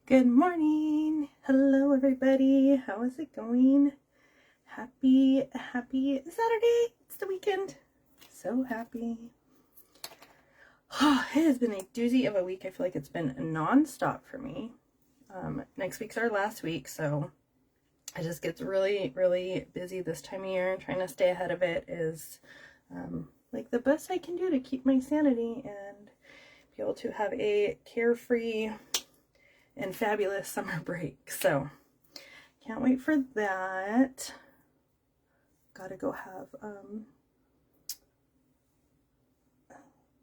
Good morning. Hello, everybody. How is it going? Happy Saturday. It's the weekend. So happy. Oh, it has been a doozy of a week. I feel like it's been non-stop for me. Next week's our last week, so it just gets really busy this time of year, and trying to stay ahead of it is like the best I can do to keep my sanity and be able to have a carefree and fabulous summer break. So can't wait for that. Gotta go have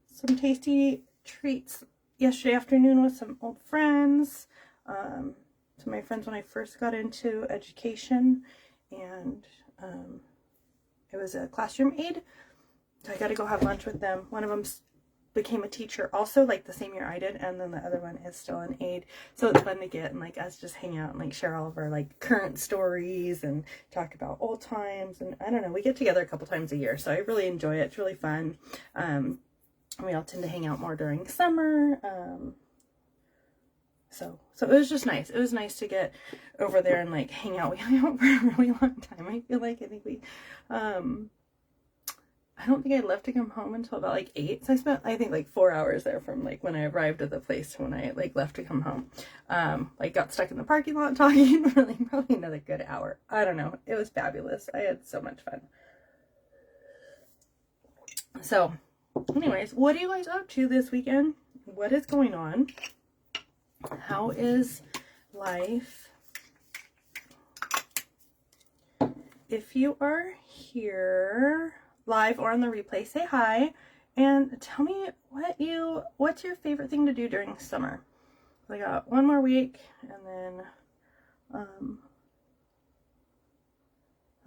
some tasty treats yesterday afternoon with some old friends. To my friends when I first got into education, and it was a classroom aide, so I got to go have lunch with them. One of them became a teacher also, like the same year I did, and then the other one is still an aide, so it's fun to get and like us just hang out and like share all of our like current stories and talk about old times. And I don't know, we get together a couple times a year, so I really enjoy it. It's really fun. We all tend to hang out more during summer. So it was just nice. It was nice to get over there and like hang out. We hung out for a really long time. I feel like I think we I don't think I left to come home until about like 8. So I spent, I think, like 4 hours there from like when I arrived at the place to when I like left to come home. Like got stuck in the parking lot talking for like probably another good hour. I don't know. It was fabulous. I had so much fun. So anyways, what are you guys up to this weekend? What is going on? How is life? If you are here live or on the replay, say hi and tell me what's your favorite thing to do during summer. I got one more week, and then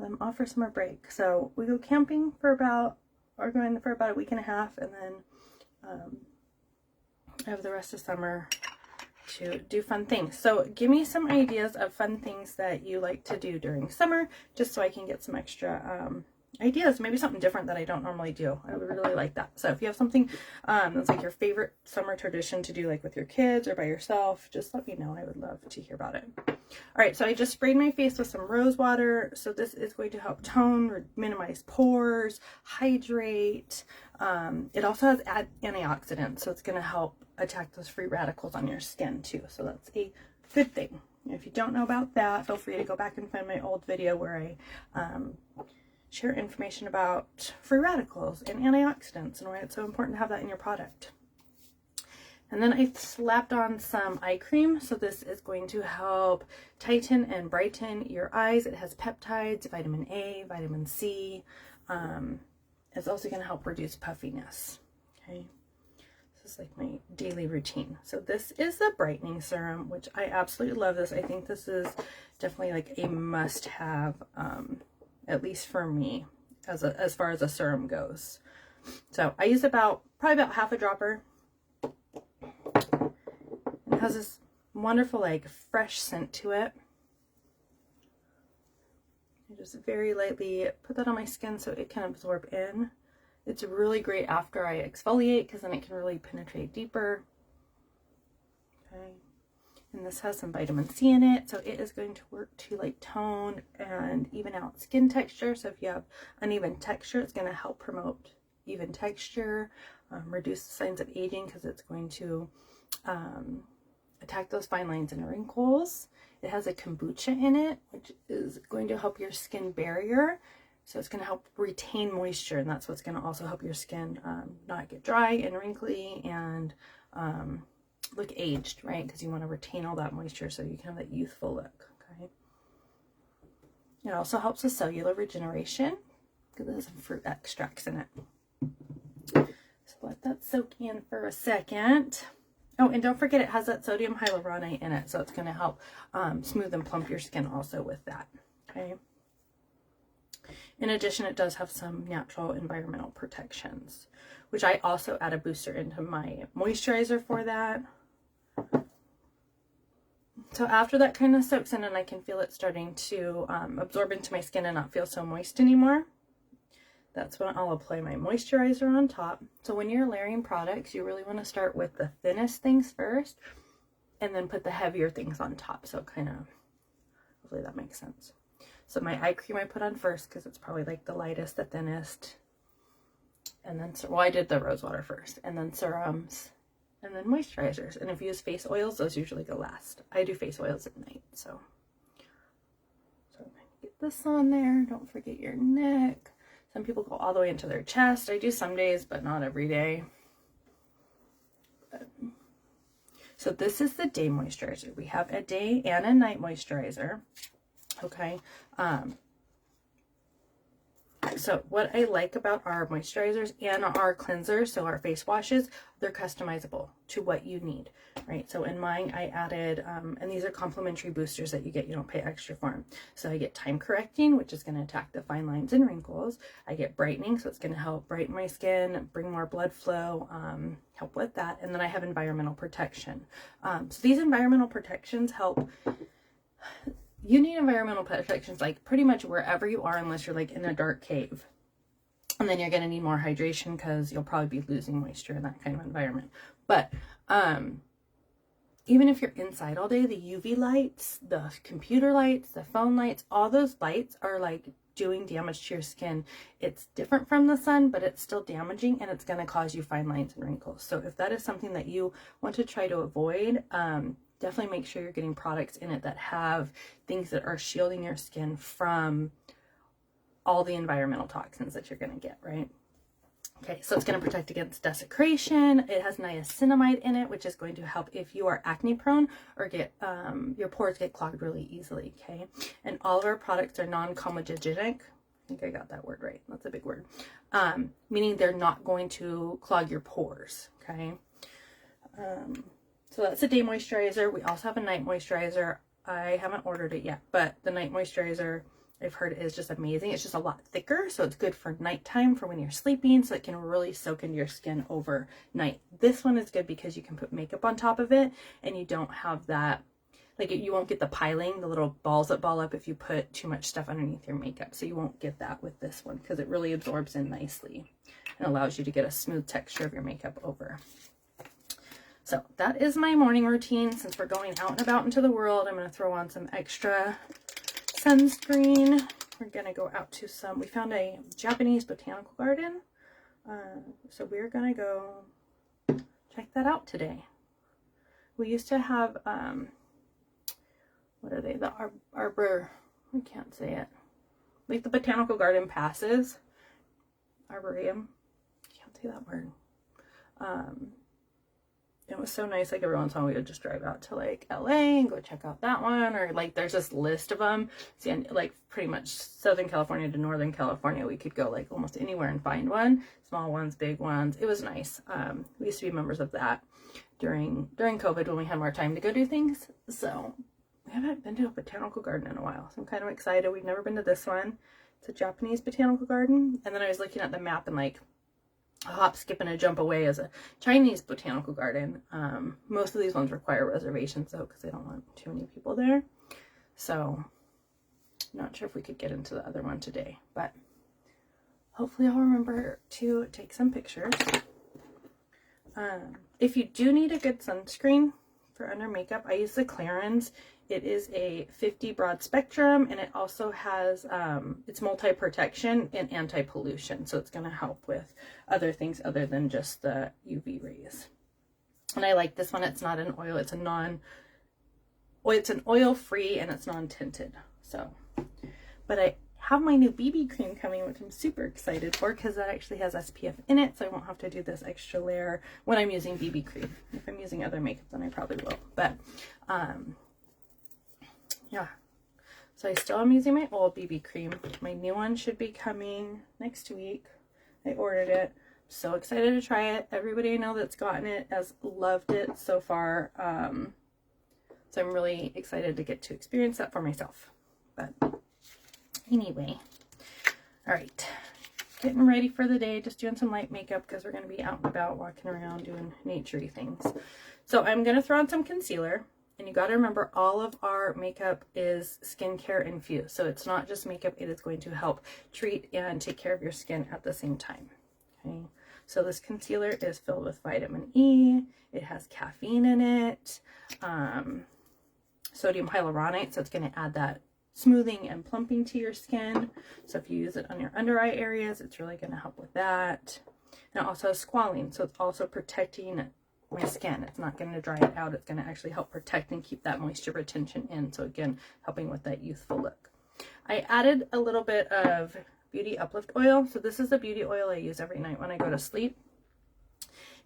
I'm off for summer break. So we go camping we're going for about a week and a half, and then I have the rest of summer to do fun things. So give me some ideas of fun things that you like to do during summer, just so I can get some extra ideas, maybe something different that I don't normally do. I would really like that. So if you have something that's like your favorite summer tradition to do, like with your kids or by yourself, just let me know. I would love to hear about it. All right, so I just sprayed my face with some rose water. So this is going to help tone, minimize pores, hydrate. It also has antioxidants, so it's going to help attack those free radicals on your skin too. So that's a good thing. If you don't know about that, feel free to go back and find my old video where I share information about free radicals and antioxidants and why it's so important to have that in your product. And then I slapped on some eye cream. So this is going to help tighten and brighten your eyes. It has peptides, vitamin A, vitamin C. It's also going to help reduce puffiness. Okay. This is like my daily routine. So this is the brightening serum, which I absolutely love this. I think this is definitely like a must-have, at least for me, as far as a serum goes. So I use probably about half a dropper. It has this wonderful like fresh scent to it. I just very lightly put that on my skin so it can absorb in. It's really great after I exfoliate, because then it can really penetrate deeper. Okay. And this has some vitamin C in it, so it is going to work to like tone and even out skin texture. So if you have uneven texture, it's going to help promote even texture, reduce the signs of aging, because it's going to attack those fine lines and wrinkles. It has a kombucha in it, which is going to help your skin barrier. So it's going to help retain moisture, and that's what's going to also help your skin not get dry and wrinkly and look aged, right? Because you want to retain all that moisture so you can have that youthful look. Okay. It also helps with cellular regeneration because there's some fruit extracts in it. So let that soak in for a second. Oh, and don't forget it has that sodium hyaluronate in it, so it's going to help smooth and plump your skin also with that. Okay. In addition, it does have some natural environmental protections, which I also add a booster into my moisturizer for that. So after that kind of soaks in and I can feel it starting to absorb into my skin and not feel so moist anymore, that's when I'll apply my moisturizer on top. So when you're layering products, you really want to start with the thinnest things first, and then put the heavier things on top. So kind of, hopefully that makes sense. So my eye cream I put on first because it's probably like the lightest, the thinnest. And then, well, I did the rose water first, and then serums, and then moisturizers. And if you use face oils, those usually go last. I do face oils at night, so get this on there. Don't forget your neck. Some people go all the way into their chest. I do some days, but not every day. So this is the day moisturizer. We have a day and a night moisturizer. Okay. So what I like about our moisturizers and our cleansers, so our face washes, they're customizable to what you need, right? So in mine, I added, and these are complimentary boosters that you get, you don't pay extra for them. So I get time correcting, which is going to attack the fine lines and wrinkles. I get brightening, so it's going to help brighten my skin, bring more blood flow, help with that. And then I have environmental protection. So these environmental protections help. You need environmental protections like pretty much wherever you are, unless you're like in a dark cave. And then you're going to need more hydration because you'll probably be losing moisture in that kind of environment. But even if you're inside all day, the UV lights, the computer lights, the phone lights, all those lights are like doing damage to your skin. It's different from the sun, but it's still damaging, and it's going to cause you fine lines and wrinkles. So if that is something that you want to try to avoid, definitely make sure you're getting products in it that have things that are shielding your skin from all the environmental toxins that you're going to get, right? Okay, so it's going to protect against desiccation. It has niacinamide in it, which is going to help if you are acne prone or get your pores get clogged really easily, okay? And all of our products are non-comedogenic. I think I got that word right. That's a big word. Meaning they're not going to clog your pores, okay? So that's a day moisturizer. We also have a night moisturizer. I haven't ordered it yet, but the night moisturizer I've heard is just amazing. It's just a lot thicker, so it's good for nighttime, for when you're sleeping, so it can really soak into your skin overnight. This one is good because you can put makeup on top of it, and you don't have that, like you won't get the piling, the little balls that ball up if you put too much stuff underneath your makeup. So you won't get that with this one because it really absorbs in nicely and allows you to get a smooth texture of your makeup over. So that is my morning routine. Since we're going out and about into the world, I'm going to throw on some extra sunscreen. We're going to go out to some, we found a Japanese botanical garden. So we're going to go check that out today. We used to have, what are they? The arbor, I can't say it. Like the botanical garden passes. Arboreum. Can't say that word. It was so nice. Like every once in a while we would just drive out to like LA and go check out that one, or like there's this list of them. See, like pretty much Southern California to Northern California, we could go like almost anywhere and find one. Small ones, big ones. It was nice. We used to be members of that during COVID when we had more time to go do things. So we haven't been to a botanical garden in a while. So I'm kind of excited. We've never been to this one. It's a Japanese botanical garden. And then I was looking at the map and like a hop, skip, and a jump away as a Chinese botanical garden. Most of these ones require reservations though, because they don't want too many people there. So not sure if we could get into the other one today, but hopefully I'll remember to take some pictures. If you do need a good sunscreen for under makeup, I use the Clarins. It is a 50 broad spectrum, and it also has, it's multi-protection and anti-pollution. So it's going to help with other things other than just the UV rays. And I like this one. It's not an oil. It's an oil-free, and it's non-tinted. So, but I have my new BB cream coming, which I'm super excited for because that actually has SPF in it. So I won't have to do this extra layer when I'm using BB cream. If I'm using other makeup, then I probably will. But, yeah, so I still am using my old BB cream. My new one should be coming next week. I ordered it. I'm so excited to try it. Everybody I know that's gotten it has loved it so far. So I'm really excited to get to experience that for myself. But anyway, all right, getting ready for the day, just doing some light makeup because we're going to be out and about walking around doing naturey things. So I'm going to throw on some concealer. And you got to remember, all of our makeup is skincare infused. So it's not just makeup, it is going to help treat and take care of your skin at the same time. Okay. So this concealer is filled with vitamin E. It has caffeine in it, sodium hyaluronate, so it's going to add that smoothing and plumping to your skin. So if you use it on your under eye areas, it's really going to help with that. And it also has squalene, so it's also protecting my skin. It's not going to dry it out. It's going to actually help protect and keep that moisture retention in. So again, helping with that youthful look. I added a little bit of Beauty Uplift oil. So this is the beauty oil I use every night when I go to sleep.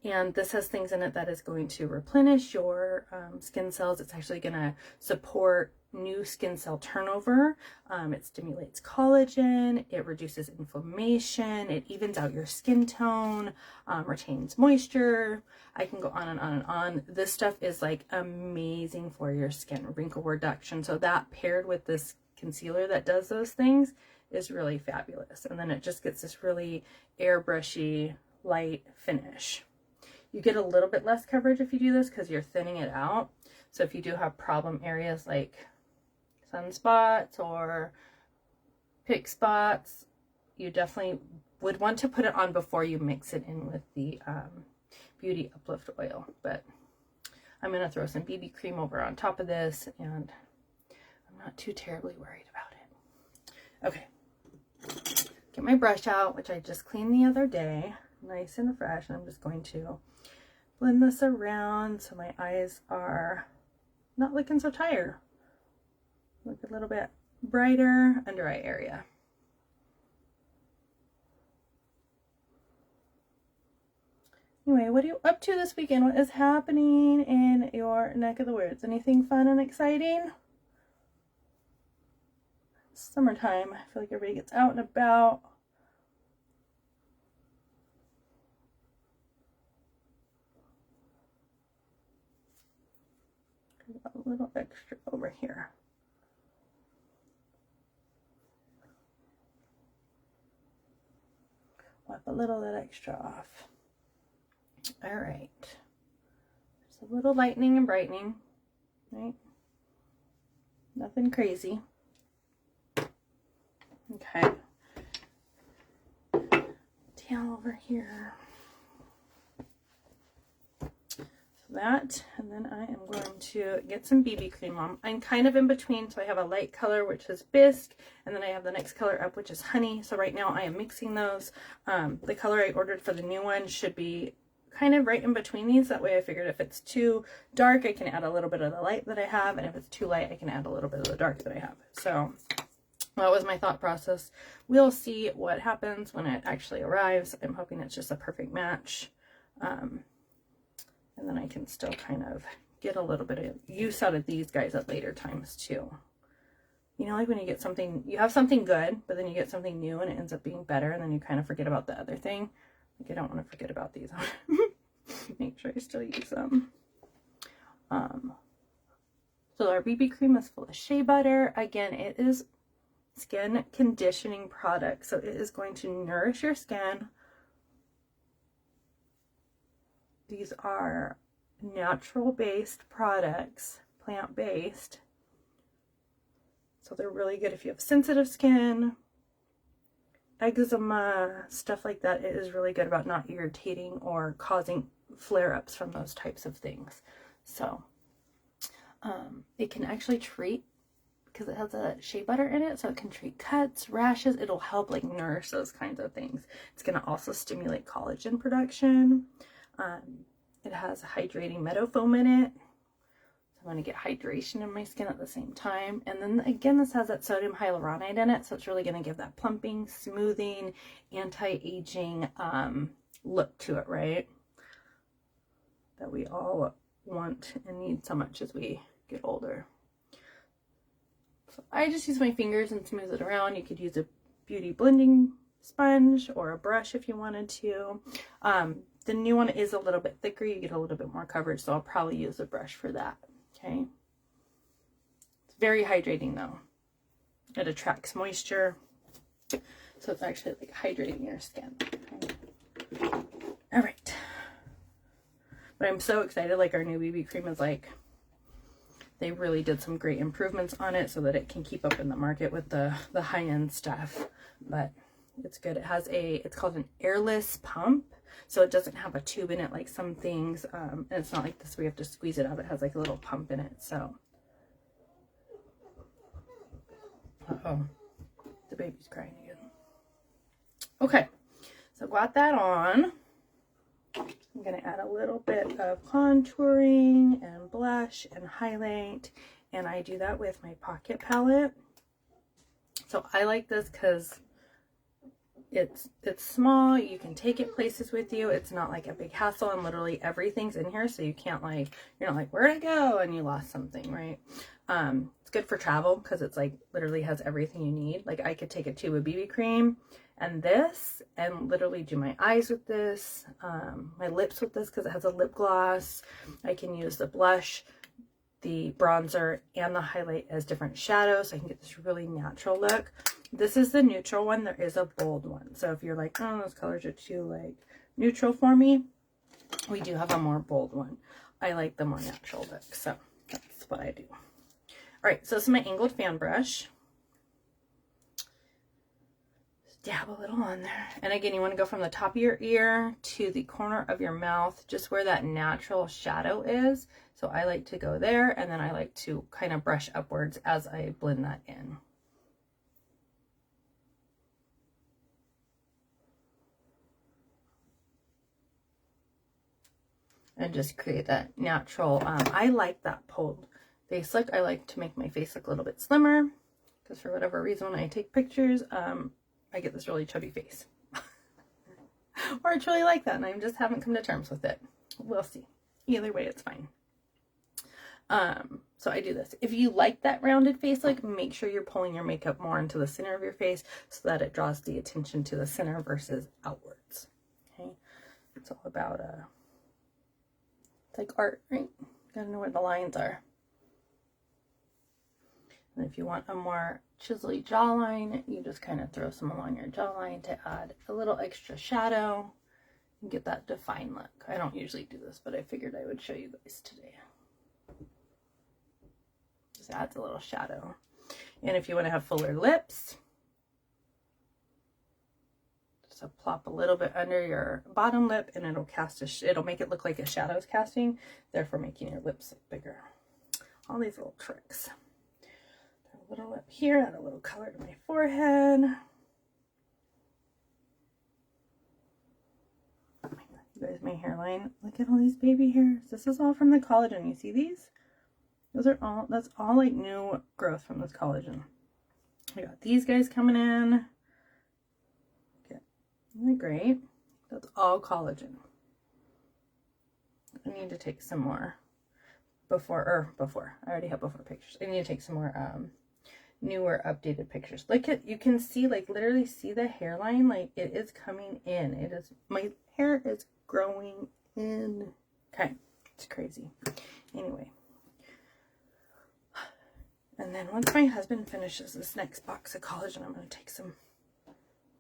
And this has things in it that is going to replenish your skin cells. It's actually going to support new skin cell turnover. It stimulates collagen. It reduces inflammation. It evens out your skin tone, retains moisture. I can go on and on and on. This stuff is like amazing for your skin. Wrinkle reduction. So that paired with this concealer that does those things is really fabulous. And then it just gets this really airbrushy, light finish. You get a little bit less coverage if you do this because you're thinning it out. So if you do have problem areas like sunspots or pick spots, you definitely would want to put it on before you mix it in with the Beauty Uplift oil. But I'm going to throw some BB cream over on top of this, and I'm not too terribly worried about it. Okay, get my brush out, which I just cleaned the other day, nice and fresh, and I'm just going to blend this around so my eyes are not looking so tired. Look a little bit brighter under eye area. Anyway, what are you up to this weekend? What is happening in your neck of the woods? Anything fun and exciting? Summertime. I feel like everybody gets out and about. A little extra over here. Wipe a little of that extra off. All right. Just a little lightening and brightening, right? Nothing crazy. Okay. Tail over here. That, and then I am going to get some BB cream on. I'm kind of in between, so I have a light color which is bisque, and then I have the next color up which is honey. So right now I am mixing those. The color I ordered for the new one should be kind of right in between these. That way I figured if it's too dark I can add a little bit of the light that I have, and if it's too light I can add a little bit of the dark that I have. So that was my thought process. We'll see what happens when it actually arrives. I'm hoping it's just a perfect match. And then I can still kind of get a little bit of use out of these guys at later times too. You know, like when you get something, you have something good, but then you get something new and it ends up being better, and then you kind of forget about the other thing. Like, I don't want to forget about these. Make sure I still use them. So our BB cream is full of shea butter. Again, it is skin conditioning product, so it is going to nourish your skin. These are natural based products, plant based. So they're really good if you have sensitive skin, eczema, stuff like that. It is really good about not irritating or causing flare-ups from those types of things. So it can actually treat, because it has a shea butter in it, so it can treat cuts, rashes. It'll help like nourish those kinds of things. It's going to also stimulate collagen production. It has a hydrating meadow foam in it. So I'm going to get hydration in my skin at the same time. And then again, this has that sodium hyaluronate in it. So it's really going to give that plumping, smoothing, anti-aging look to it, right? That we all want and need so much as we get older. So I just use my fingers and smooth it around. You could use a beauty blending sponge or a brush if you wanted to. The new one is a little bit thicker. You get a little bit more coverage, so I'll probably use a brush for that. Okay. It's very hydrating though. It attracts moisture, so it's actually like hydrating your skin. Okay. All right. But I'm so excited. Like, our new BB cream is like, they really did some great improvements on it so that it can keep up in the market with the high-end stuff. But it's good. It has it's called an airless pump. So it doesn't have a tube in it like some things, and it's not like this where you have to squeeze it out. It has like a little pump in it. So, uh-oh, the baby's crying again. Okay, so got that on. I'm going to add a little bit of contouring and blush and highlight, and I do that with my pocket palette. So I like this because it's small, you can take it places with you, it's not like a big hassle, and literally everything's in here, so you can't like, you're not like, where'd it go, and you lost something, right? It's good for travel because it's like literally has everything you need. Like I could take a tube of BB cream and this and literally do my eyes with this, my lips with this because it has a lip gloss. I can use the blush, the bronzer, and the highlight as different shadows so I can get this really natural look. This is the neutral one. There is a bold one, so if you're like, oh, those colors are too like neutral for me, we do have a more bold one. I like the more natural look, so that's what I do. All right, so this is my angled fan brush. Just dab a little on there, and again, you want to go from the top of your ear to the corner of your mouth, just where that natural shadow is. So I like to go there, and then I like to kind of brush upwards as I blend that in. And just create that natural, I like that pulled face look. I like to make my face look a little bit slimmer because for whatever reason when I take pictures, I get this really chubby face. Or I truly like that and I just haven't come to terms with it. We'll see. Either way, it's fine. So I do this. If you like that rounded face look, make sure you're pulling your makeup more into the center of your face so that it draws the attention to the center versus outwards. Okay, it's all about it's like art, right? You gotta know where the lines are. And if you want a more chiselly jawline, you just kind of throw some along your jawline to add a little extra shadow and get that defined look. I don't usually do this, but I figured I would show you guys today. Just adds a little shadow. And if you want to have fuller lips, just plop a little bit under your bottom lip and it'll cast it'll make it look like a shadow's casting, therefore making your lips look bigger. All these little tricks. A little lip here, add a little color to my forehead. Oh my God, you guys, my hairline. Look at all these baby hairs. This is all from the collagen. You see these? Those are all, that's all like new growth from this collagen. I got these guys coming in. Okay, isn't that great? That's all collagen. I need to take some more I already have before pictures. I need to take some more newer updated pictures. Look at, you can see, like literally see the hairline, like it is coming in. It is, my hair is growing in. Okay, it's crazy. Anyway, and then once my husband finishes this next box of collagen, I'm going to take some,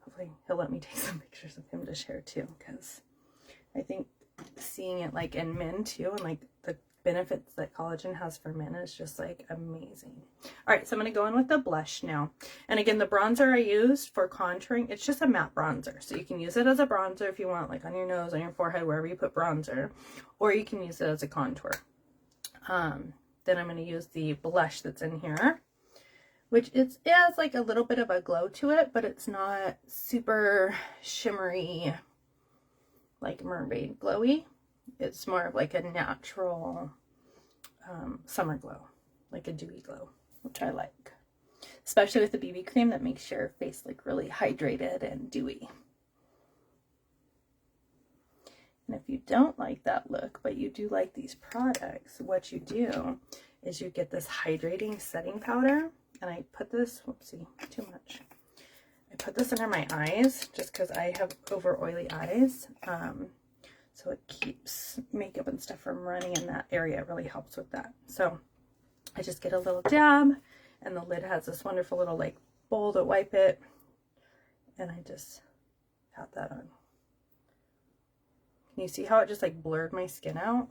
hopefully he'll let me take some pictures of him to share too, because I think seeing it like in men too, and like the benefits that collagen has for men is just like amazing. All right, so I'm going to go in with the blush now. And again, the bronzer I used for contouring, it's just a matte bronzer. So you can use it as a bronzer if you want, like on your nose, on your forehead, wherever you put bronzer, or you can use it as a contour. Then I'm going to use the blush that's in here, which it has like a little bit of a glow to it, but it's not super shimmery, like mermaid glowy. It's more of like a natural summer glow, like a dewy glow, which I like. Especially with the BB cream, that makes your face look really hydrated and dewy. And if you don't like that look, but you do like these products, what you do is you get this hydrating setting powder. And I put this, whoopsie, too much. I put this under my eyes just because I have over oily eyes. So it keeps makeup and stuff from running in that area. It really helps with that. So I just get a little dab, and the lid has this wonderful little like bowl to wipe it. And I just pat that on. Can you see how it just like blurred my skin out?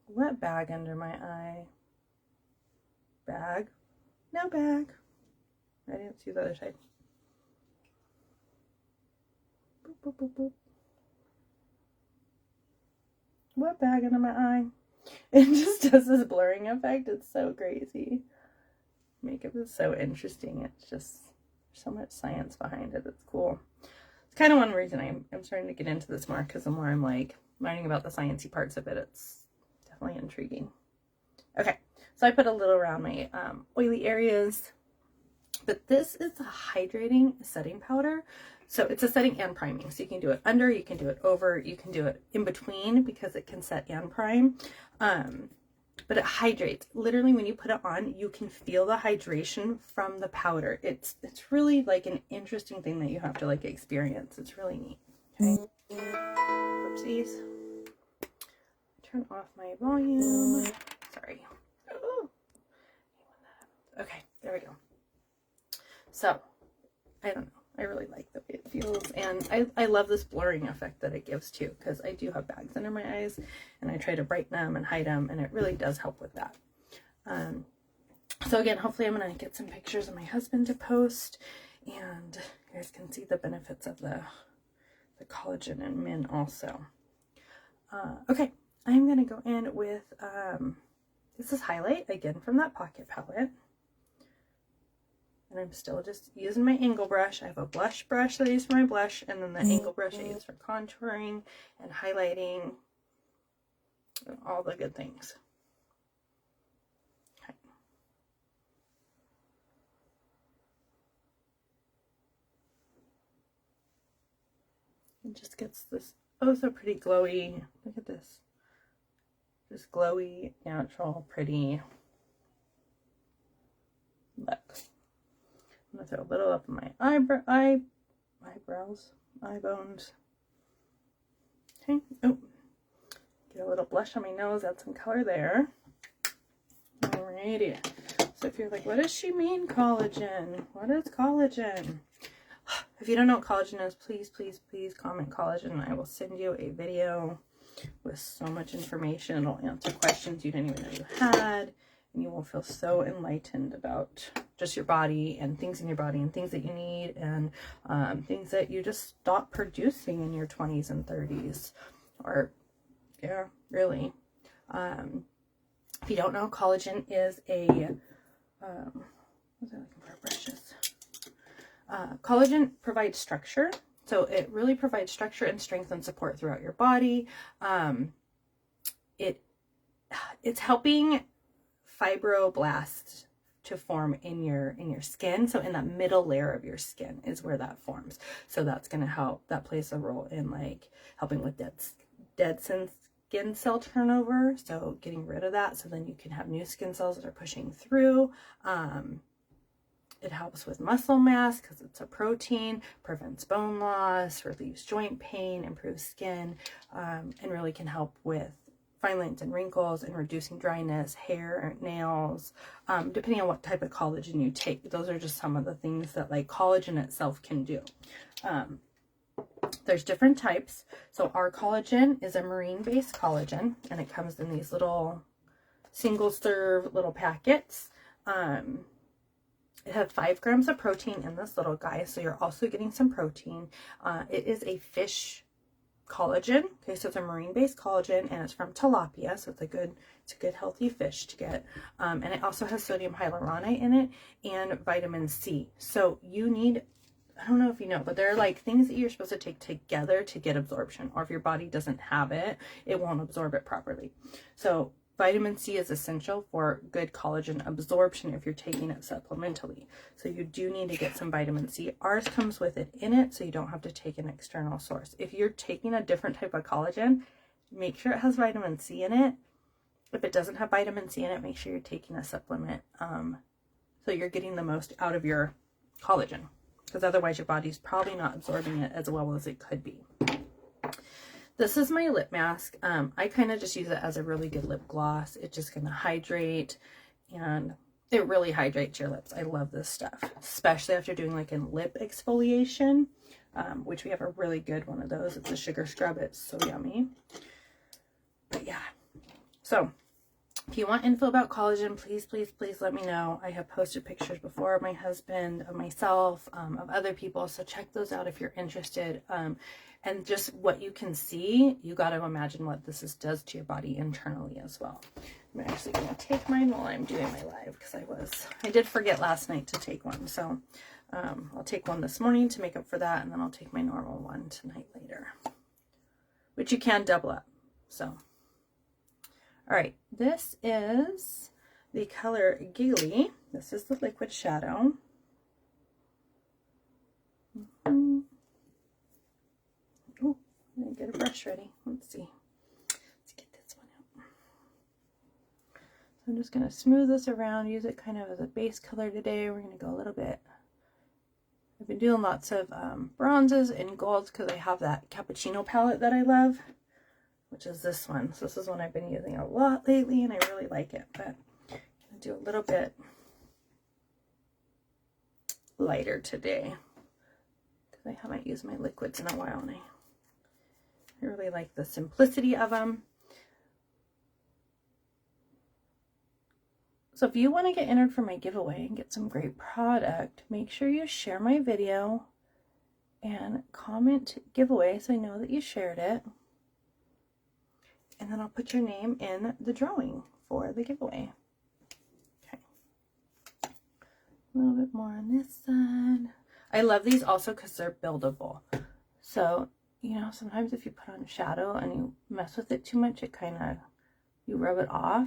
Wet bag under my eye. Bag. No bag. Ready? Let's do the other side. Boop, boop, boop, boop. what bag under my eye? It just does this blurring effect. It's so crazy. Makeup is so interesting. It's just so much science behind it. It's cool. It's kind of one reason I'm starting to get into this more, because the more I'm like learning about the sciencey parts of it, it's definitely intriguing. Okay, so I put a little around my oily areas, but this is a hydrating setting powder. So it's a setting and priming. So you can do it under, you can do it over, you can do it in between, because it can set and prime. But it hydrates. Literally, when you put it on, you can feel the hydration from the powder. It's really like an interesting thing that you have to like experience. It's really neat. Okay. Oopsies. Turn off my volume. Sorry. Oh. Okay, there we go. So, I don't know. I really like the way it feels, and I love this blurring effect that it gives too, because I do have bags under my eyes, and I try to brighten them and hide them, and it really does help with that. So again, hopefully I'm going to get some pictures of my husband to post, and you guys can see the benefits of the collagen in men also. Okay, I'm going to go in with, this is Highlight, again from that Pocket palette. And I'm still just using my angle brush. I have a blush brush that I use for my blush, and then the angle brush I use for contouring and highlighting and all the good things. Okay. It just gets this oh so pretty glowy. Look at this. This glowy, natural, pretty look. I'm going to throw a little up in my eyebrows, eye bones. Okay. Oh, get a little blush on my nose, add some color there. Alrighty. So if you're like, what does she mean, collagen? What is collagen? If you don't know what collagen is, please, please, please comment collagen. I will send you a video with so much information. It'll answer questions you didn't even know you had. And you will feel so enlightened about just your body and things in your body and things that you need, and things that you just stop producing in your 20s and 30s. Or, yeah, really. If you don't know, collagen is a, what was I looking for? Brushes. Collagen provides structure. So it really provides structure and strength and support throughout your body. It's helping fibroblasts to form in your skin. So in that middle layer of your skin is where that forms. So that's going to help. That plays a role in like helping with dead skin cell turnover. So getting rid of that, so then you can have new skin cells that are pushing through. It helps with muscle mass because it's a protein, prevents bone loss, relieves joint pain, improves skin, and really can help with fine lines and wrinkles, and reducing dryness, hair, nails, depending on what type of collagen you take. Those are just some of the things that like collagen itself can do. There's different types. So our collagen is a marine-based collagen, and it comes in these little single serve little packets. It has 5 grams of protein in this little guy, so you're also getting some protein. It is a fish collagen. Okay, so it's a marine-based collagen, and it's from tilapia, so it's a good healthy fish to get. And it also has sodium hyaluronate in it and vitamin C. So you need, I don't know if you know, but there are like things that you're supposed to take together to get absorption, or if your body doesn't have it, it won't absorb it properly. So vitamin C is essential for good collagen absorption if you're taking it supplementally. So you do need to get some vitamin C. Ours comes with it in it, so you don't have to take an external source. If you're taking a different type of collagen, make sure it has vitamin C in it. If it doesn't have vitamin C in it, make sure you're taking a supplement, so you're getting the most out of your collagen, because otherwise your body's probably not absorbing it as well as it could be. This is my lip mask. I kind of just use it as a really good lip gloss. It's just going to hydrate, and it really hydrates your lips. I love this stuff, especially after doing like a lip exfoliation, which we have a really good one of those. It's a sugar scrub. It's so yummy. But yeah, so if you want info about collagen, please, please, please let me know. I have posted pictures before of my husband, of myself, of other people, so check those out if you're interested. And just what you can see, you got to imagine what does to your body internally as well. I'm actually going to take mine while I'm doing my live, because I did forget last night to take one. So I'll take one this morning to make up for that, and then I'll take my normal one tonight later, which you can double up. So, all right, this is the color Giggly. This is the liquid shadow. Oh, let me get a brush ready. Let's see. Let's get this one out. So I'm just going to smooth this around, use it kind of as a base color today. We're going to go a little bit. I've been doing lots of bronzes and golds because I have that cappuccino palette that I love, which is this one. So this is one I've been using a lot lately, and I really like it. But I'm going to do a little bit lighter today because I haven't used my liquids in a while, and I really like the simplicity of them. So if you want to get entered for my giveaway and get some great product, make sure you share my video and comment giveaway so I know that you shared it. And then I'll put your name in the drawing for the giveaway. Okay. A little bit more on this side. I love these also because they're buildable. So, you know, sometimes if you put on shadow and you mess with it too much, it kind of, you rub it off.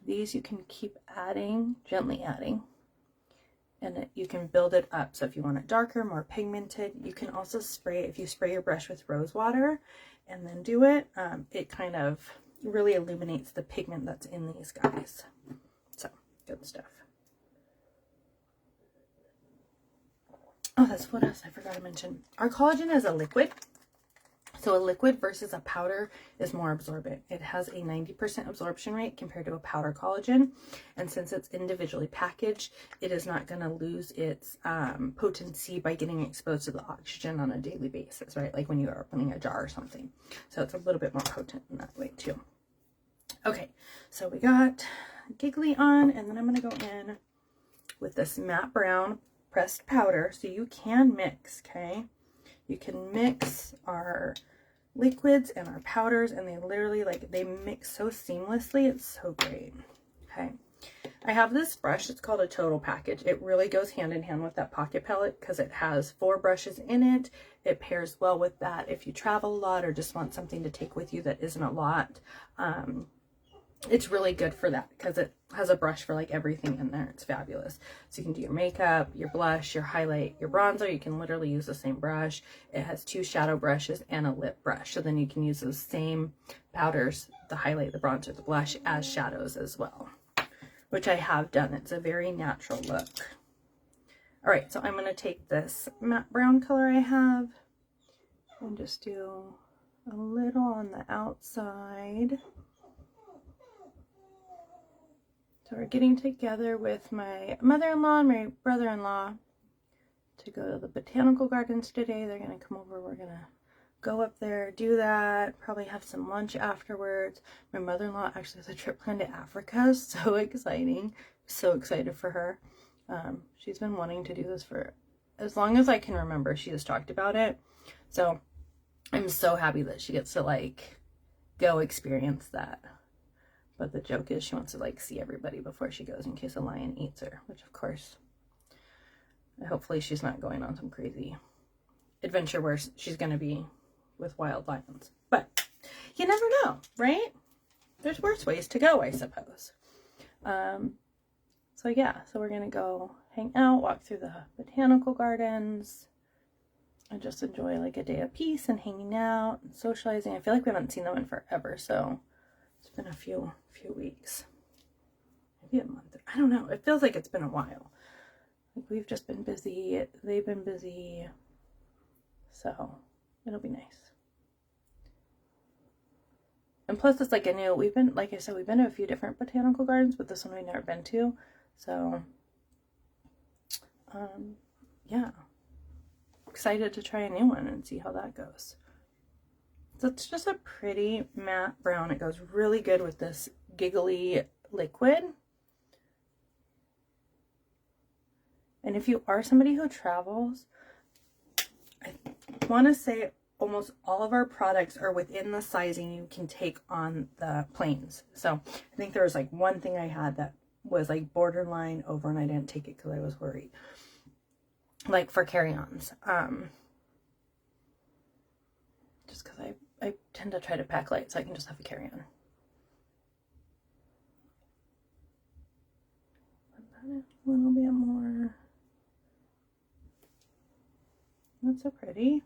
These you can keep adding, gently adding, and you can build it up. So if you want it darker, more pigmented, you can also spray, if you spray your brush with rose water and then do it, it kind of really illuminates the pigment that's in these guys. So, good stuff. Oh, that's what else I forgot to mention. Our collagen is a liquid. So a liquid versus a powder is more absorbent. It has a 90% absorption rate compared to a powder collagen. And since it's individually packaged, it is not going to lose its potency by getting exposed to the oxygen on a daily basis, right? Like when you are opening a jar or something. So it's a little bit more potent in that way too. Okay, so we got Giggly on, and then I'm going to go in with this matte brown pressed powder. So you can mix, okay? You can mix our liquids and our powders, and they literally, like, they mix so seamlessly. It's so great. Okay, I have this brush. It's called a Total Package. It really goes hand in hand with that pocket palette because it has 4 brushes in it. It pairs well with that if you travel a lot or just want something to take with you that isn't a lot. It's really good for that because it has a brush for like everything in there. It's fabulous. So you can do your makeup, your blush, your highlight, your bronzer. You can literally use the same brush. It has 2 shadow brushes and a lip brush. So then you can use those same powders, the highlight, the bronzer, the blush, as shadows as well, which I have done. It's a very natural look. All right, so I'm going to take this matte brown color I have and just do a little on the outside. So we're getting together with my mother-in-law and my brother-in-law to go to the botanical gardens today. They're going to come over. We're going to go up there, do that, probably have some lunch afterwards. My mother-in-law actually has a trip planned to Africa. So exciting. So excited for her. She's been wanting to do this for as long as I can remember. She has talked about it. So I'm so happy that she gets to like go experience that. But the joke is she wants to like see everybody before she goes in case a lion eats her, which of course, hopefully she's not going on some crazy adventure where she's going to be with wild lions. But you never know, right? There's worse ways to go, I suppose. So yeah, so we're going to go hang out, walk through the botanical gardens, and just enjoy like a day of peace and hanging out and socializing. I feel like we haven't seen them in forever, so it's been a few weeks, maybe a month. I don't know. It feels like it's been a while. Like we've just been busy. They've been busy. So it'll be nice. And plus it's like we've been, like I said, we've been to a few different botanical gardens, but this one we've never been to. So, yeah. Excited to try a new one and see how that goes. So it's just a pretty matte brown. It goes really good with this Giggly liquid. And if you are somebody who travels, want to say almost all of our products are within the sizing you can take on the planes. So I think there was like one thing I had that was like borderline over, and I didn't take it because I was worried, like for carry-ons. Just because I tend to try to pack light so I can just have a carry-on. A little bit more. That's so pretty.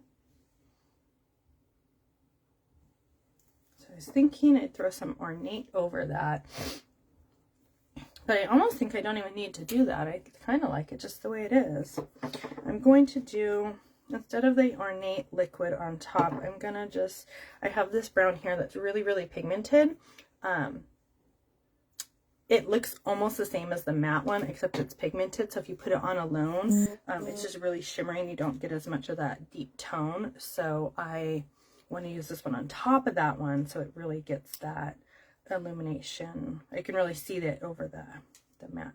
So I was thinking I'd throw some ornate over that, but I almost think I don't even need to do that. I kind of like it just the way it is. I'm going to do, instead of the ornate liquid on top, I'm gonna just, I have this brown here that's really, really pigmented. It looks almost the same as the matte one, except it's pigmented. So if you put it on alone, it's just really shimmering. You don't get as much of that deep tone. So I want to use this one on top of that one, so it really gets that illumination. I can really see that over the matte.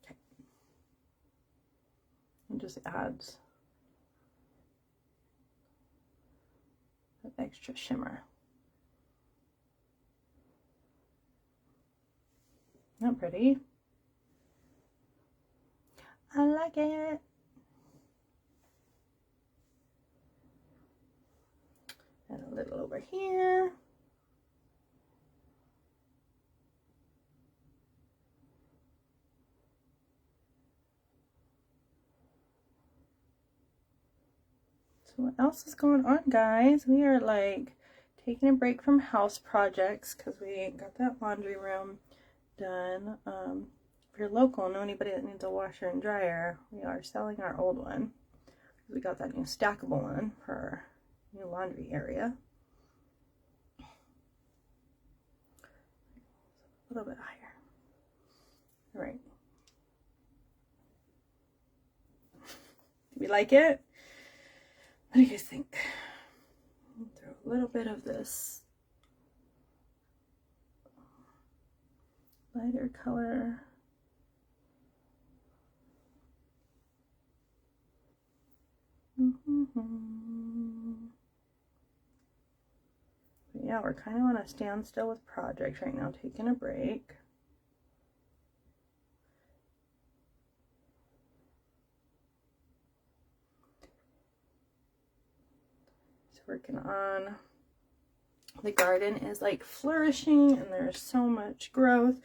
Okay. It just adds that extra shimmer. Not pretty. I like it. And a little over here. So what else is going on, guys? We are like taking a break from house projects because we got that laundry room done. If you're local, know anybody that needs a washer and dryer, we are selling our old one. We got that new stackable one for our new laundry area. A little bit higher. All right. Do we like it? What do you guys think? Throw a little bit of this lighter color. But yeah, we're kind of on a standstill with projects right now, taking a break. Just working on, the garden is like flourishing and there's so much growth.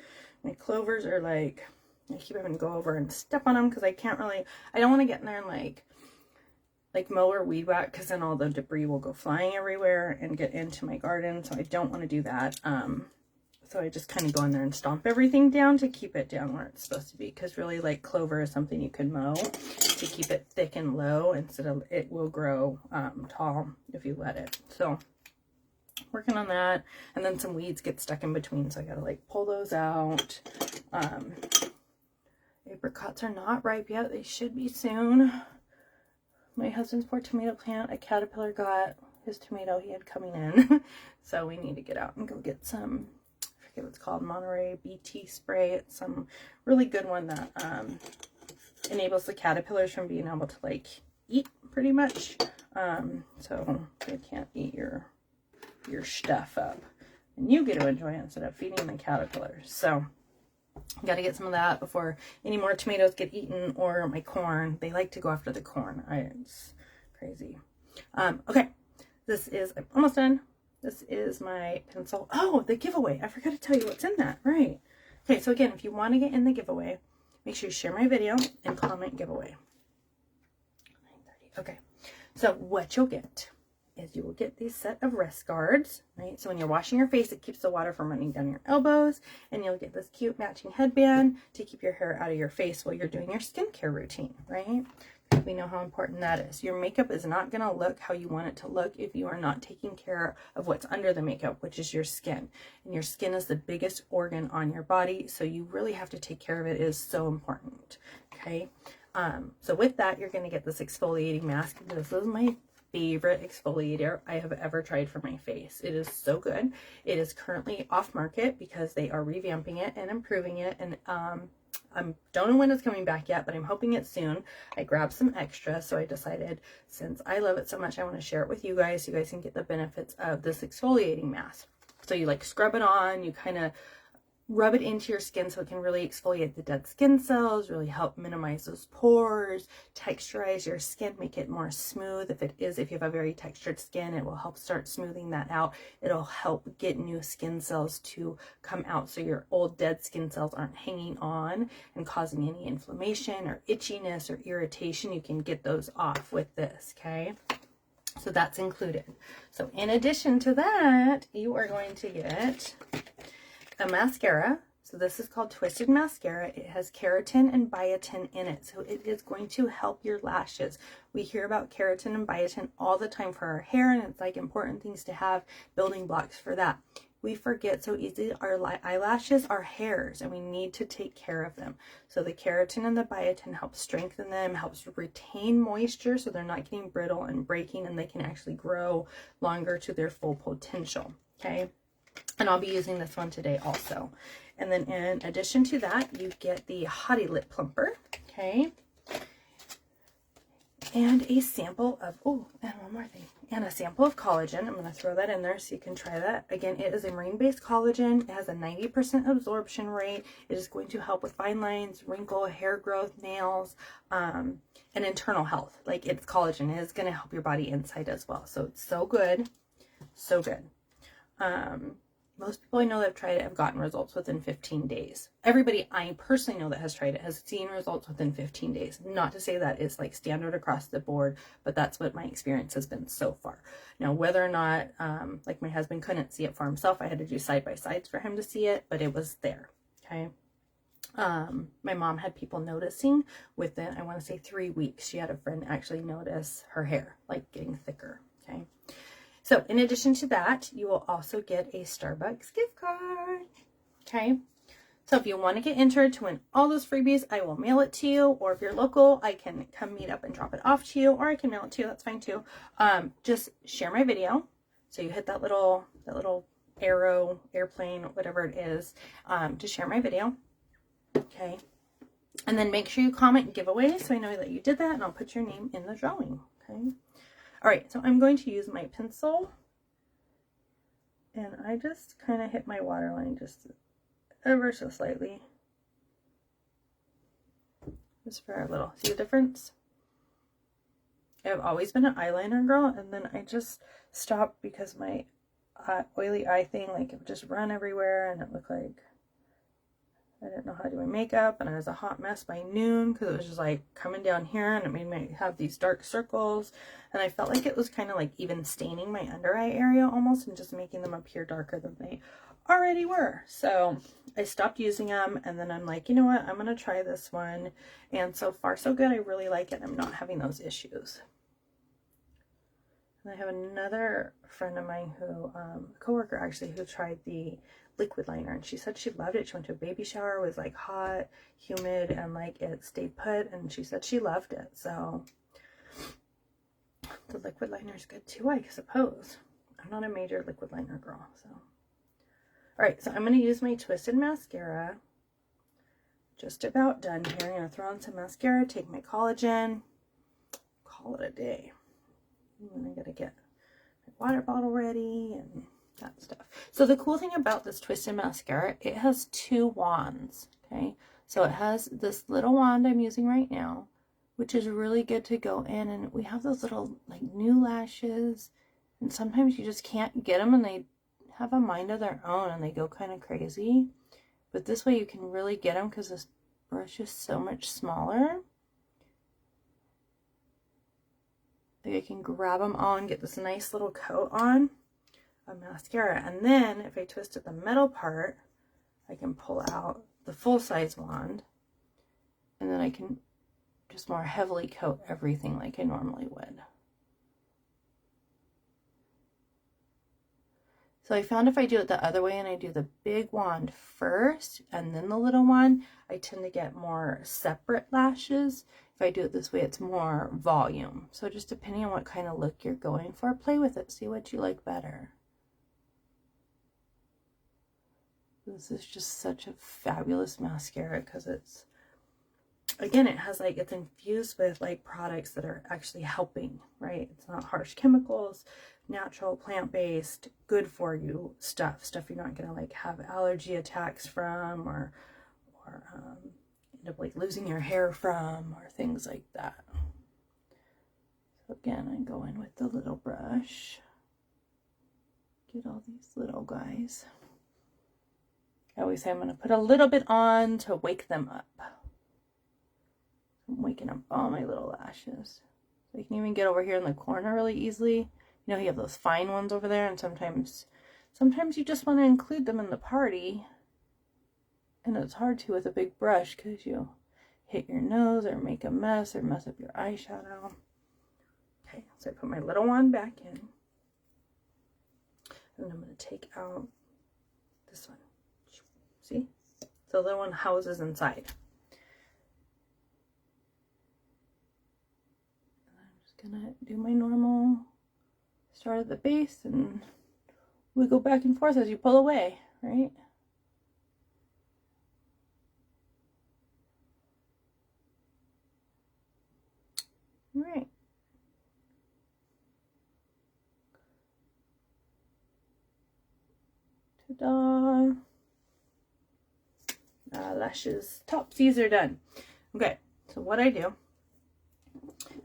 My clovers are like, I keep having to go over and step on them because I can't really, I don't want to get in there and like mow or weed whack, because then all the debris will go flying everywhere and get into my garden. So I don't want to do that. So I just kind of go in there and stomp everything down to keep it down where it's supposed to be, because really like clover is something you can mow to keep it thick and low instead of, it will grow tall if you let it. So working on that, and then some weeds get stuck in between, so I gotta like pull those out. Apricots are not ripe yet. They should be soon. My husband's poor tomato plant, a caterpillar got his tomato he had coming in. So we need to get out and go get some, I forget what it's called, Monterey BT spray. It's some really good one that enables the caterpillars from being able to like eat pretty much. So they can't eat your stuff up, and you get to enjoy it instead of feeding the caterpillars. So got to get some of that before any more tomatoes get eaten, or my corn. They like to go after the corn. It's crazy. Okay, this is, I'm almost done. This is my pencil. Oh, the giveaway. I forgot to tell you what's in that. Right. Okay, so again, if you want to get in the giveaway, make sure you share my video and comment giveaway. 9:30. Okay, so what you'll get is you will get these set of wrist guards, right? So when you're washing your face, it keeps the water from running down your elbows, and you'll get this cute matching headband to keep your hair out of your face while you're doing your skincare routine, right? We know how important that is. Your makeup is not going to look how you want it to look if you are not taking care of what's under the makeup, which is your skin. And your skin is the biggest organ on your body, so you really have to take care of it. It is so important, okay? So with that, you're going to get this exfoliating mask. This is my favorite exfoliator I have ever tried for my face. It is so good. It is currently off market because they are revamping it and improving it, and I don't know when it's coming back yet, but I'm hoping it's soon. I grabbed some extra, so I decided since I love it so much, I want to share it with you guys so you guys can get the benefits of this exfoliating mask. So you like scrub it on, you kind of rub it into your skin so it can really exfoliate the dead skin cells, really help minimize those pores, texturize your skin, make it more smooth. If you have a very textured skin, it will help start smoothing that out. It'll help get new skin cells to come out so your old dead skin cells aren't hanging on and causing any inflammation or itchiness or irritation. You can get those off with this, okay? So that's included. So in addition to that, you are going to get a mascara. So this is called Twisted Mascara. It has keratin and biotin in it. So it is going to help your lashes. We hear about keratin and biotin all the time for our hair, and it's like important things to have, building blocks for that. We forget so easily our eyelashes are hairs, and we need to take care of them. So the keratin and the biotin helps strengthen them, helps retain moisture so they're not getting brittle and breaking, and they can actually grow longer to their full potential, okay? And I'll be using this one today also. And then in addition to that, you get the Hottie Lip Plumper, okay? And a sample of, oh, and one more thing. And a sample of collagen. I'm going to throw that in there so you can try that. Again, it is a marine-based collagen. It has a 90% absorption rate. It is going to help with fine lines, wrinkle, hair growth, nails, and internal health. Like, it's collagen. It is going to help your body inside as well. So it's so good. So good. Most people I know that have tried it have gotten results within 15 days. Everybody I personally know that has tried it has seen results within 15 days. Not to say that it's like standard across the board, but that's what my experience has been so far. Now, whether or not, like my husband couldn't see it for himself, I had to do side-by-sides for him to see it, but it was there, okay? My mom had people noticing within, I want to say 3 weeks. She had a friend actually notice her hair, like getting thicker, okay? So in addition to that, you will also get a Starbucks gift card, okay? So if you want to get entered to win all those freebies, I will mail it to you, or if you're local, I can come meet up and drop it off to you, or I can mail it to you, that's fine too. Just share my video. So you hit that little arrow, airplane, whatever it is, to share my video, okay? And then make sure you comment giveaway so I know that you did that, and I'll put your name in the drawing, okay? All right, so I'm going to use my pencil, and I just kind of hit my waterline just ever so slightly. Just for a little, see the difference? I've always been an eyeliner girl, and then I just stopped because my oily eye thing, like, it would just run everywhere, and it looked like I didn't know how to do my makeup, and I was a hot mess by noon because it was just like coming down here, and it made me have these dark circles, and I felt like it was kind of like even staining my under eye area almost and just making them appear darker than they already were. So I stopped using them, and then I'm like, you know what, I'm going to try this one, and so far so good. I really like it. I'm not having those issues. And I have another friend of mine who, a coworker actually, who tried the liquid liner, and she said she loved it. She went to a baby shower, it was like hot, humid, and like it stayed put, and she said she loved it. So the liquid liner is good too, I suppose. I'm not a major liquid liner girl, so. All right, so I'm going to use my Twisted Mascara. Just about done here. I'm going to throw on some mascara, take my collagen, call it a day. And then I got to get my water bottle ready and that stuff. So the cool thing about this Twisted Mascara, it has 2 wands, okay? So it has this little wand I'm using right now, which is really good to go in, and we have those little like new lashes, and sometimes you just can't get them, and they have a mind of their own, and they go kind of crazy. But this way you can really get them because this brush is so much smaller. Like I can grab them all and get this nice little coat on of mascara, and then if I twisted the metal part, I can pull out the full-size wand, and then I can just more heavily coat everything like I normally would. So I found if I do it the other way and I do the big wand first and then the little one, I tend to get more separate lashes, If I do it this way, it's more volume. So just depending on what kind of look you're going for, play with it. See what you like better. This is just such a fabulous mascara because it's, again, it has like, it's infused with like products that are actually helping, right? It's not harsh chemicals, natural, plant-based, good for you stuff you're not gonna like have allergy attacks from, or end up like losing your hair from, or things like that. So again, I go in with the little brush, get all these little guys. I always say I'm going to put a little bit on to wake them up. I'm waking up all my little lashes. So you can even get over here in the corner really easily. You know, you have those fine ones over there, and sometimes you just want to include them in the party. And it's hard to with a big brush because you hit your nose or make a mess or mess up your eyeshadow. Okay, so I put my little one back in. And I'm going to take out this one. See? So the little one houses inside. And I'm just going to do my normal start at the base and wiggle back and forth as you pull away, right? All right. Ta-da! Lashes, topsies are done. Okay, so what I do,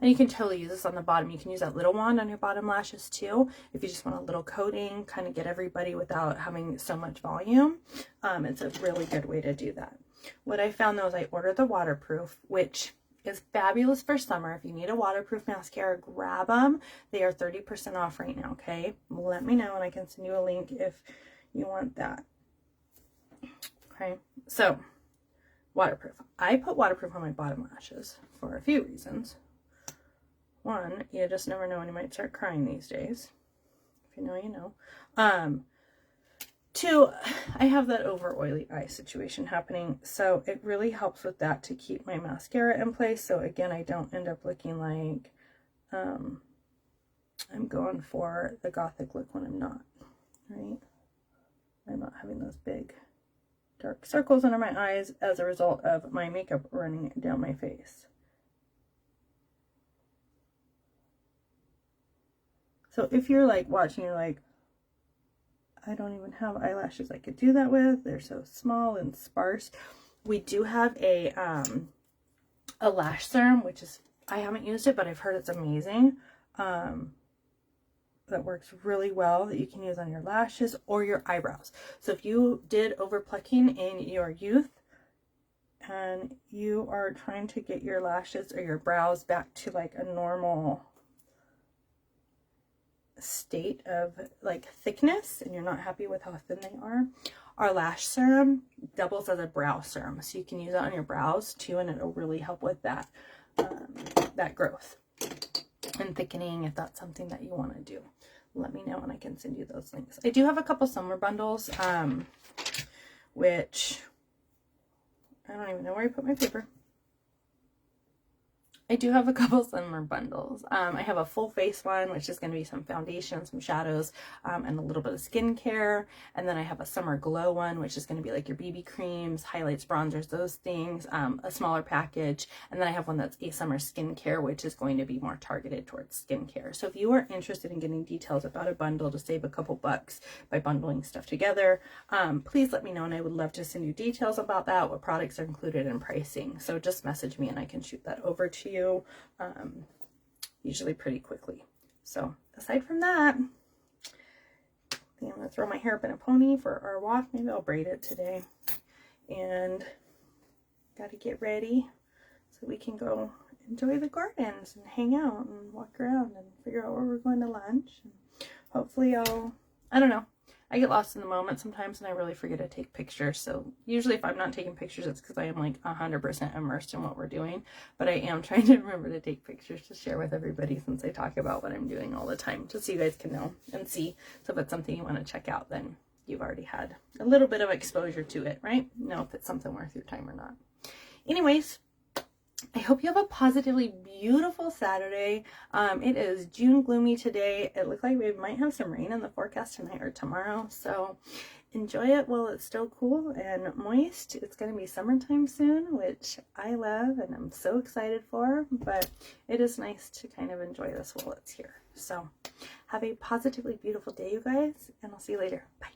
and you can totally use this on the bottom. You can use that little wand on your bottom lashes too, if you just want a little coating, kind of get everybody without having so much volume. It's a really good way to do that. What I found though is I ordered the waterproof, which is fabulous for summer. If you need a waterproof mascara, grab them. They are 30% off right now, okay? Let me know and I can send you a link if you want that. Okay, so waterproof. I put waterproof on my bottom lashes for a few reasons. One, you just never know when you might start crying these days. If you know, you know. Two, I have that over oily eye situation happening, so it really helps with that to keep my mascara in place. So again, I don't end up looking like I'm going for the gothic look when I'm not, right? I'm not having those big dark circles under my eyes as a result of my makeup running down my face. So if you're like watching, you're like, I don't even have eyelashes I could do that with. They're so small and sparse. We do have a lash serum, which is, I haven't used it, but I've heard it's amazing. That works really well, that you can use on your lashes or your eyebrows. So if you did overplucking in your youth and you are trying to get your lashes or your brows back to like a normal state of like thickness and you're not happy with how thin they are, our lash serum doubles as a brow serum. So you can use it on your brows too, and it'll really help with that, that growth and thickening if that's something that you want to do. Let me know and I can send you those links. I do have a couple summer bundles, which I don't even know where I put my paper. I do have a couple summer bundles. I have a full face one, which is going to be some foundation, some shadows, and a little bit of skincare. And then I have a summer glow one, which is going to be like your BB creams, highlights, bronzers, those things, a smaller package. And then I have one that's a summer skincare, which is going to be more targeted towards skincare. So if you are interested in getting details about a bundle to save a couple bucks by bundling stuff together, please let me know, and I would love to send you details about that, what products are included in pricing. So just message me and I can shoot that over to you. Usually pretty quickly. So aside from that, I think I'm gonna throw my hair up in a pony for our walk. Maybe I'll braid it today, and gotta get ready so we can go enjoy the gardens and hang out and walk around and figure out where we're going to lunch. And hopefully I don't know, I get lost in the moment sometimes and I really forget to take pictures. So usually if I'm not taking pictures, it's because I am like 100% immersed in what we're doing. But I am trying to remember to take pictures to share with everybody, since I talk about what I'm doing all the time, just so you guys can know and see. So if it's something you want to check out, then you've already had a little bit of exposure to it, right? Know if it's something worth your time or not. Anyways, I hope you have a positively beautiful Saturday. It is June gloomy today. It looks like we might have some rain in the forecast tonight or tomorrow. So enjoy it while it's still cool and moist. It's going to be summertime soon, which I love and I'm so excited for. But it is nice to kind of enjoy this while it's here. So have a positively beautiful day, you guys, and I'll see you later. Bye.